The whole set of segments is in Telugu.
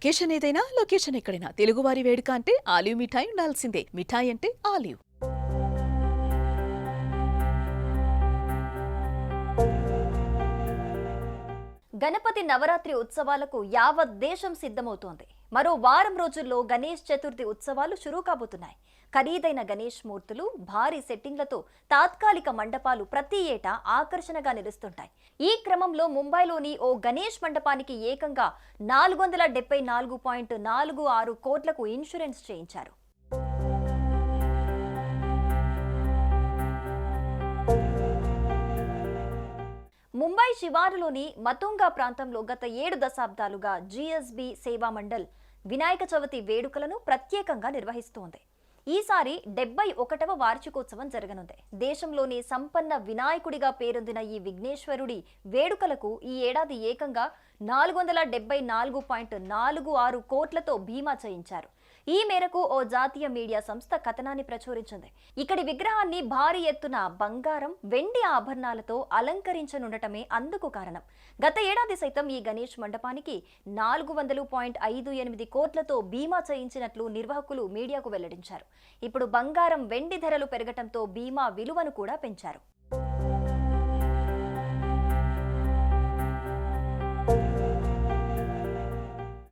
అకేషన్ ఏదైనా లొకేషన్ ఎక్కడైనా తెలుగువారి వేడుక అంటే ఆలివ్ మిఠాయి ఉండాల్సిందే. మిఠాయి అంటే ఆలివ్. గణపతి నవరాత్రి ఉత్సవాలకు యావత్ దేశం సిద్ధమవుతోంది. మరో వారం రోజుల్లో గణేష్ చతుర్థి ఉత్సవాలు షురూ కాబోతున్నాయి. ఖరీదైన గణేష్ మూర్తులు, భారీ సెట్టింగ్లతో తాత్కాలిక మండపాలు ప్రతి ఏటా ఆకర్షణగా నిలుస్తుంటాయి. ఈ క్రమంలో ముంబైలోని ఓ గణేష్ మండపానికి ఏకంగా 474.46 కోట్లకు ఇన్సూరెన్స్ చేయించారు. ముంబై శివారులోని మతుంగా ప్రాంతంలో గత 7 దశాబ్దాలుగా జీఎస్బీ సేవా మండల్ వినాయక చవితి వేడుకలను ప్రత్యేకంగా నిర్వహిస్తోంది. ఈసారి 71వ వార్షికోత్సవం జరగనుంది. దేశంలోని సంపన్న వినాయకుడిగా పేరొందిన ఈ విఘ్నేశ్వరుడి వేడుకలకు ఈ ఏడాది ఏకంగా 474.46 కోట్లతో బీమా చేయించారు. ఈ మేరకు ఓ జాతీయ మీడియా సంస్థ కథనాన్ని ప్రచురించింది. ఇక్కడి విగ్రహాన్ని భారీ ఎత్తున బంగారం, వెండి ఆభరణాలతో అలంకరించనుండటమే అందుకు కారణం. గత ఏడాది సైతం ఈ గణేష్ మండపానికి 400.58 కోట్లతో బీమా చేయించినట్లు నిర్వాహకులు మీడియాకు వెల్లడించారు. ఇప్పుడు బంగారం, వెండి ధరలు పెరగటంతో బీమా విలువను కూడా పెంచారు.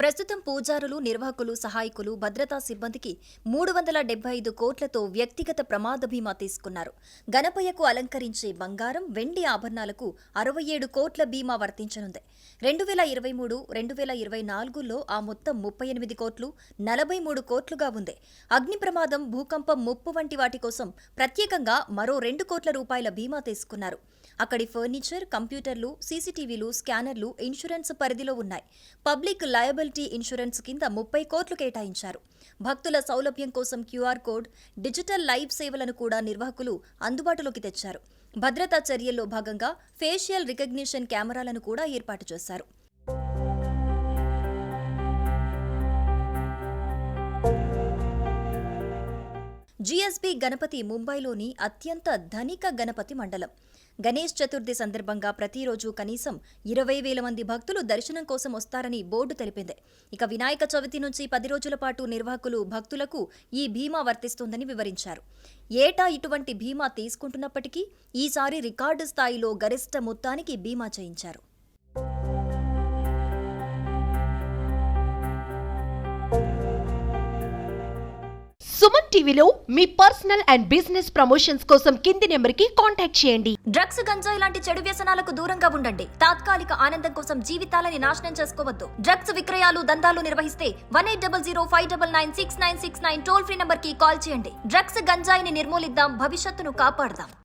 ప్రస్తుతం పూజారులు, నిర్వాహకులు, సహాయకులు, భద్రతా సిబ్బందికి 375 కోట్లతో వ్యక్తిగత ప్రమాద బీమా తీసుకున్నారు. గణపయ్యకు అలంకరించే బంగారం, వెండి ఆభరణాలకు 67 కోట్ల బీమా వర్తించనుంది. 2023-2024లో ఆ మొత్తం 38 కోట్లు, 43 కోట్లుగా ఉంది. అగ్ని ప్రమాదం, భూకంపం ముప్పు వంటి వాటి కోసం ప్రత్యేకంగా మరో 2 కోట్ల రూపాయల బీమా తీసుకున్నారు. అక్కడి ఫర్నిచర్, కంప్యూటర్లు, సీసీటీవీలు, స్కానర్లు ఇన్సూరెన్స్ పరిధిలో ఉన్నాయి. పబ్లిక్ లయబిలిటీ ఇన్సూరెన్స్ కింద 30 కోట్లు కేటాయించారు. భక్తుల సౌలభ్యం కోసం క్యూఆర్ కోడ్, డిజిటల్ లైవ్ సేవలను కూడా నిర్వాహకులు అందుబాటులోకి తెచ్చారు. భద్రతా చర్యల్లో భాగంగా ఫేషియల్ రికగ్నిషన్ కెమెరాలను కూడా ఏర్పాటు చేశారు. జీఎస్బీ గణపతి ముంబైలోని అత్యంత ధనిక గణపతి మండలం. గణేష్ చతుర్థి సందర్భంగా ప్రతిరోజు కనీసం 20,000 మంది భక్తులు దర్శనం కోసం వస్తారని బోర్డు తెలిపింది. ఇక వినాయక చవితి నుంచి 10 రోజుల పాటు నిర్వాహకులు భక్తులకు ఈ బీమా వర్తిస్తుందని వివరించారు. ఏటా ఇటువంటి బీమా తీసుకుంటున్నప్పటికీ ఈసారి రికార్డు స్థాయిలో గరిష్ట మొత్తానికి బీమా చేయించారు. సుమన్ టీవీలో మీ పర్సనల్ అండ్ బిజినెస్ ప్రమోషన్స్ కోసం కింది నెంబర్కి కాంటాక్ట్ చేయండి. డ్రగ్స్, గంజాయి లాంటి చెడు వ్యసనాలకు దూరంగా ఉండండి. తాత్కాలిక ఆనందం కోసం జీవితాలని నాశనం చేసుకోవద్దు. డ్రగ్స్ విక్రయాలు, దందాలు నిర్వహిస్తే 180059969969 టోల్ ఫ్రీ నంబర్ కి కాల్ చేయండి. డ్రగ్స్, గంజాయిని నిర్మూలిద్దాం, భవిష్యత్తును కాపాడదాం.